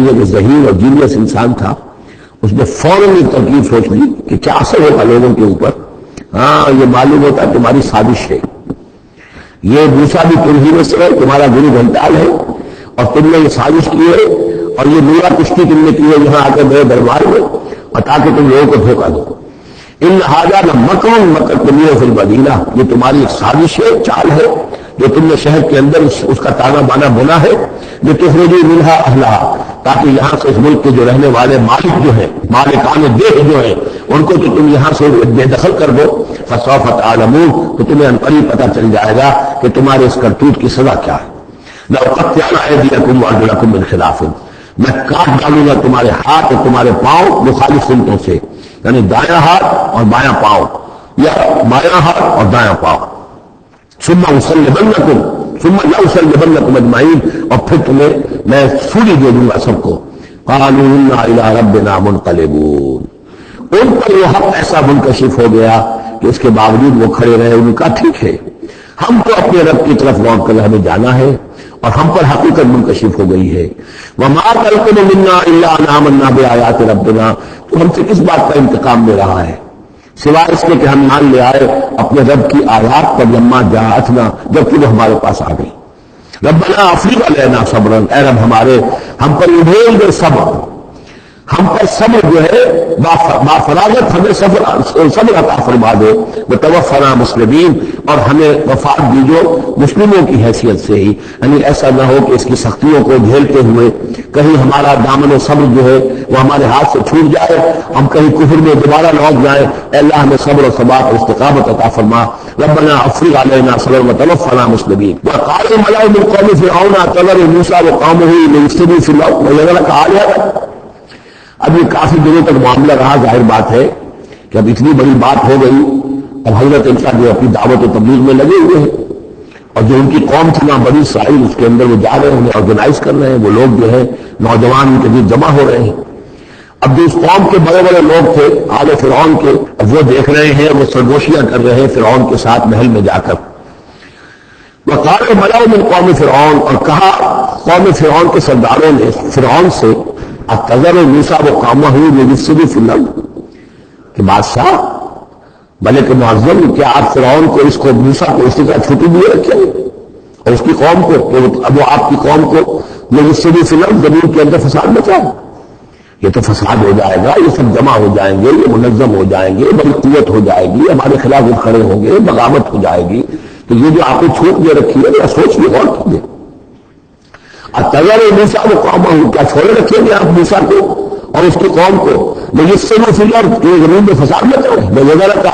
یہ ذہین اور جینیس انسان تھا، اس نے فوراً یہ ترکیب سوچ لی کہ کیا اثر ہوگا لوگوں کے اوپر. ہاں یہ معلوم ہوتا ہے تمہاری سازش ہے، یہ موسیٰ بھی تم ہی میں سے ہے، تمہارا گرو گھنٹال ہے، اور تم نے یہ سازش کی ہے، اور یہ نورا کشتی تم نے کی ہے یہاں آ کے میرے دربار میں، اور تاکہ تم لوگوں کو دھوکہ دو. ان ھذا لمکر مکرتموہ فی المدینہ، یہ تمہاری ایک سازش ہے، چال ہے جو تم نے شہر کے اندر اس کا تانا بانا بنا ہے، لتخرجوا منھا اہلھا، تاکہ یہاں سے اس ملک کے جو رہنے والے مالک جو ہیں، مالکان دیہ جو ہیں، ان کو تو تم یہاں سے بے دخل کر دو. فسوف تعلمون، تو تمہیں ان قریب پتہ چل جائے گا کہ تمہارے اس کرتوت کی سزا کیا ہے. لأقطعن أيديكم وأرجلكم من خلاف، میں کاٹ ڈالوں گا تمہارے ہاتھ اور تمہارے پاؤں مخالف سمتوں سے، یعنی دایاں ہاتھ اور بایاں پاؤں، یا بایاں ہاتھ اور دایاں پاؤں. ثم لأصلبنكم اجمعین، اور پھر تمہیں میں سولی دے دوں گا سب کو. قالوا إنا إلى ربنا منقلبون، ان پر وہ حق ایسا منکشف ہو گیا کہ اس کے باوجود وہ کھڑے رہے. ان کا ٹھیک ہے، ہم تو اپنے رب کی طرف لوٹ کر ہمیں جانا ہے، اور ہم پر حقیقت منکشف ہو گئی ہے. وما تلقم منا الا ان آمنا بآیات ربنا، تو ہم سے کس بات کا انتقام لے رہا ہے سوائے اس کے کہ ہم مان لے آئے اپنے رب کی آیات پر، لما جاءتنا، جبکہ وہ ہمارے پاس آ گئی. ربنا افرغ علینا صبرا، اے رب ہمارے ہم پر ادھیل دے صبر، ہم پر صبر جو ہے بافراغت ہمیں صبر عطا فرما دے. وتوفنا مسلمین، اور ہمیں وفات دیجو مسلموں کی حیثیت سے ہی، یعنی ایسا نہ ہو کہ اس کی سختیوں کو جھیلتے ہوئے کہیں ہمارا دامن و صبر جو ہے وہ ہمارے ہاتھ سے چھوٹ جائے، ہم کہیں کفر میں دوبارہ لوٹ جائیں. اے اللہ ہمیں صبر و ثبات اور استقامت عطا فرما. ربنا افرغ علینا صبرا وتوفنا مسلمین. وقال الملأ من قوم فرعون اتذر موسى وقومه ليفسدوا في الارض ويذرك آلهة. اب یہ کافی دنوں تک معاملہ رہا، ظاہر بات ہے کہ اب اتنی بڑی بات ہو گئی. اب حضرت عیسیٰ جو اپنی دعوت و تبلیغ میں لگے ہوئے ہیں، اور جو ان کی قوم تھی نا بنی اسرائیل، اس کے اندر وہ جا رہے ہیں، انہیں آرگنائز کر رہے ہیں. وہ لوگ جو ہے نوجوان ان کے لیے جمع ہو رہے ہیں. اب جو اس قوم کے بڑے بڑے لوگ تھے آل فرعون کے، اب وہ دیکھ رہے ہیں، وہ سرگوشیاں کر رہے ہیں فرعون کے ساتھ محل میں جا کر. وقال الملأ من قوم فرعون، اور کہا قوم فرعون کے سرداروں نے فرعون سے، اتذر موسیٰ وقومہ ليفسدوا في الارض، کہ بادشاہ ملک معظم، کیا آپ فرعون کو اس کو موسیٰ کو اسی طرح چھٹی دیے رکھیں گے، اور اس کی قوم کو کہ اب وہ آپ کی قوم کو ليفسدوا في الارض، زمین کے اندر فساد مچائے؟ یہ تو فساد ہو جائے گا، یہ سب جمع ہو جائیں گے، یہ منظم ہو جائیں گے، بڑی قوت ہو جائے گی، ہمارے خلاف وہ کھڑے ہوں گے، بغاوت ہو جائے گی. تو یہ جو آپ نے چھوٹ دے رکھی ہے یا سوچ بھی غور کیجیے. اتذر موسیٰ وقومہ، کیا چھوڑے رکھیں گے آپ موسیٰ کو اور اس کی قوم کو؟ ليفسدوا في الارض، کہ زمین میں فساد نہ کریں. وَيَذَرَكَ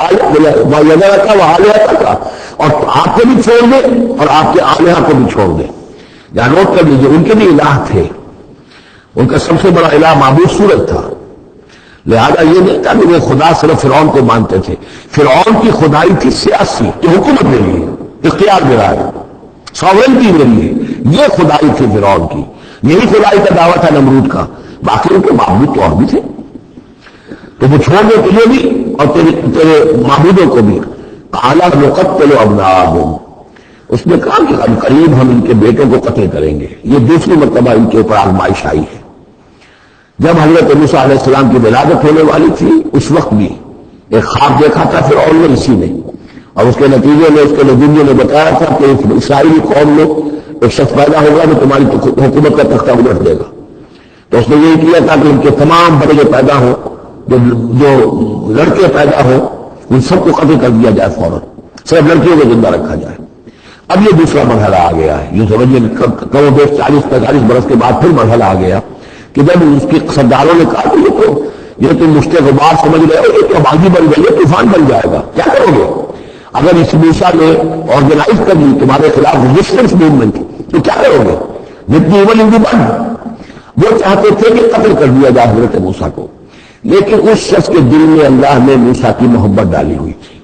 وَآلِهَتَكَ، اور آپ کو بھی چھوڑ دے اور آپ کے آلہہ کو بھی چھوڑ دے. یا نوٹ کر لیجیے، ان کے بھی الہ تھے، ان کا سب سے بڑا الہ معبود سورج تھا. لہذا یہ نہیں تھا کہ وہ خدا صرف فرعون کو مانتے تھے. فرعون کی خدائی تھی سیاسی، کہ حکومت لے لی، اختیار دے رہا ہے، ساورنٹی لے لی. یہ خدائی تھی فرعون کی، یہی خدائی کا دعویٰ تھا نمرود کا. باقی ان کے معبود تو اور بھی تھے، تو وہ چھوڑ دے تجھے بھی اور تیرے معبودوں کو بھی. قال نقتل ابناءهم، اس نے کہا کہ اب قریب ہم ان کے بیٹوں کو قتل کریں گے. یہ دوسری مرتبہ ان کے اوپر آزمائش آئی ہے. جب حضرت موسیٰ علیہ السلام کی ولادت ہونے والی تھی، اس وقت بھی ایک خواب دیکھا تھا فرعون نے اسی نے، اور اس کے نتیجے میں اس کے نتیجے نے بتایا تھا کہ اسرائیلی قوم میں ایک شخص پیدا ہوگا جو تمہاری حکومت کا تختہ الٹ دے گا. تو اس نے یہ کیا تھا کہ ان کے تمام بڑے جو پیدا ہوں، جو لڑکے پیدا ہوں، ان سب کو قتل کر دیا جائے فوراً، صرف لڑکیوں کو زندہ رکھا جائے. اب یہ دوسرا مرحلہ آ گیا ہے. یہ سمجھیے کم و بیش 40-45 برس کے بعد پھر مرحلہ آ گیا کہ جب اس کے سرداروں نے کہا کہ یہ تو مشت غبار سمجھ رہے ہو، یہ تو آبادی بن گئی ہے، طوفان بن جائے گا، کیا کرو گے؟ اگر اس موسیٰ نے آرگنائز کر لی تمہارے خلاف ریزسٹنس موومنٹ، تو کیا کرو گے؟ جتنی ایول ان دی بن. وہ چاہتے تھے کہ قتل کر دیا جائے حضرت موسیٰ کو، لیکن اس شخص کے دل میں اللہ نے موسیٰ کی محبت ڈالی ہوئی تھی.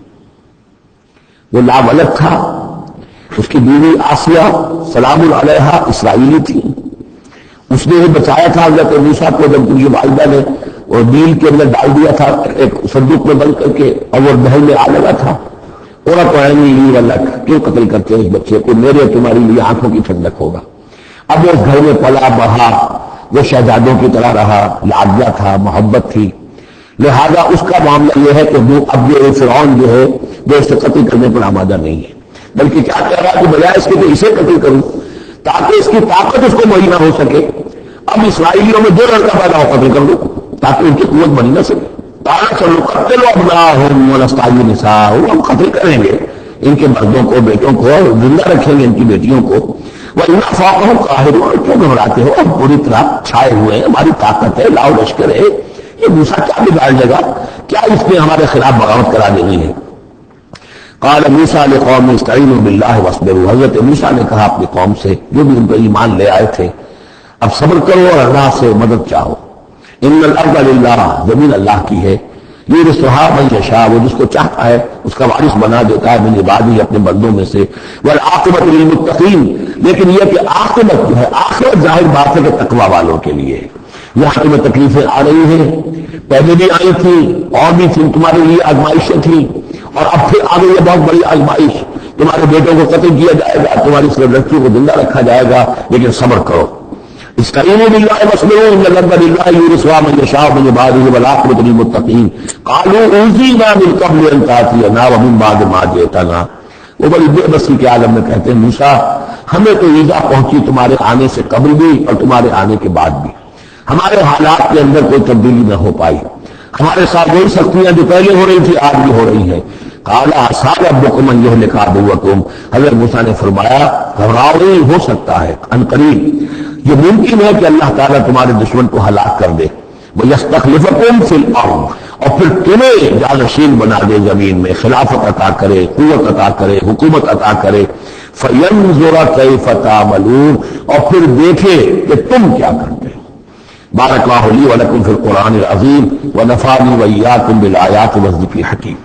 وہ لاولد تھا. اس کی بیوی آسیہ سلام علیہا اسرائیلی تھی. اس نے ہی بچایا تھا حضرت موسیٰ کو جب ان کی والدہ نے وہ نیل کے اندر ڈال دیا تھا ایک صندوق میں بند کر کے، اور وہ محل میں آ لگا تھا. عورت اللہ کیوں قتل کرتے ہیں اس بچے کو؟ میرے تمہاری لیے آنکھوں کی ٹھنڈک ہوگا. اب وہ گھر میں پلا بڑھا، وہ شہزادوں کی طرح رہا، لعبہ تھا، محبت تھی، لہذا اس کا معاملہ یہ ہے کہ وہ اب یہ فرعون جو ہے وہ اس کو قتل کرنے پر آمادہ نہیں ہے، بلکہ کیا کہہ رہا ہے کہ بجائے اس کے تو اسے قتل کروں تاکہ اس کی طاقت اس کو مہینہ ہو سکے۔ اب اسرائیلیوں میں 2 لڑکا پیدا ہو قتل کر دو تاکہ ان کی قوت بن نہ سکے۔ چلو قتل ابناءہم ونستحیی نساءہم، ہم قتل کریں گے ان کے مردوں کو، بیٹوں کو، اور زندہ رکھیں گے ان کی بیٹیوں کو۔ وَإِنَّا فَوْقَهُمْ قَاهِرُونَ، کیوں گھبراتے ہو؟ ہم پوری طرح چھائے ہوئے ہیں، ہماری طاقت ہے، لاؤ لشکر ہے، یہ موسیٰ کیا بگاڑ لے گا؟ کیا اس نے ہمارے خلاف بغاوت کرا دینی ہے؟ قال موسیٰ لقوم استعینوا باللہ واصبروا، حضرت موسیٰ نے کہا اپنی قوم سے جو بھی ان پر ایمان لے آئے تھے، اب صبر کرو اور اللہ سے مدد چاہو۔ ان الارض للہ، زمین اللہ کی ہے، یورثھا من یشاء، وہ جس کو چاہتا ہے اس کا وارث بنا دیتا ہے، من عبادہ، اپنے بندوں میں سے، والعاقبۃ للمتقین، لیکن یہ کہ عاقبت جو ہے، آخرت ظاہر بات ہے کہ تقوی والوں کے لیے۔ یہاں تمہیں تکلیفیں آ رہی ہیں، پہلے بھی آئی تھی اور بھی تھی، تمہارے لیے آزمائشیں تھیں، اور اب پھر آ گئی ہے بہت بڑی آزمائش، تمہارے بیٹوں کو قتل کیا جائے گا، تمہاری صرف لڑکیوں کو زندہ رکھا جائے گا، لیکن صبر کرو۔ استعینوا باللہ واصبروا ان الارض للہ یورثھا من یشاء من عبادہ والعاقبۃ للمتقین قالوا اوذینا من قبل ان تأتینا ومن بعد ما جئتنا۔ وہ بڑی بے بسی کے عالم میں کہتے ہیں موسیٰ ہمیں تو ایذا پہنچی تمہارے آنے سے قبل بھی اور تمہارے آنے کے بعد بھی، ہمارے حالات کے اندر کوئی تبدیلی نہ ہو پائی، ہمارے ساتھ وہی سختیاں جو پہلے ہو رہی تھی آج بھی ہو رہی ہیں۔ قال عسى ربكم ان يهلك عدوكم، حضرت موسیٰ نے فرمایا گھبراؤ نہیں، ہو سکتا ہے ان قریب یہ ممکن ہے کہ اللہ تعالیٰ تمہارے دشمن کو ہلاک کر دے، وَيَسْتَخْلِفَكُمْ فِي الْأَرْضِ، اور پھر تمہیں جانشین بنا دے زمین میں، خلافت عطا کرے، قوت عطا کرے، حکومت عطا کرے، فَيَنْظُرَ كَيْفَ تَعْمَلُونَ، اور پھر دیکھے کہ تم کیا کرتے ہو۔ بارک اللہ لی ولکم فی القرآن العظیم ونفعنی وإیاکم بالآیات والذکر الحکیم۔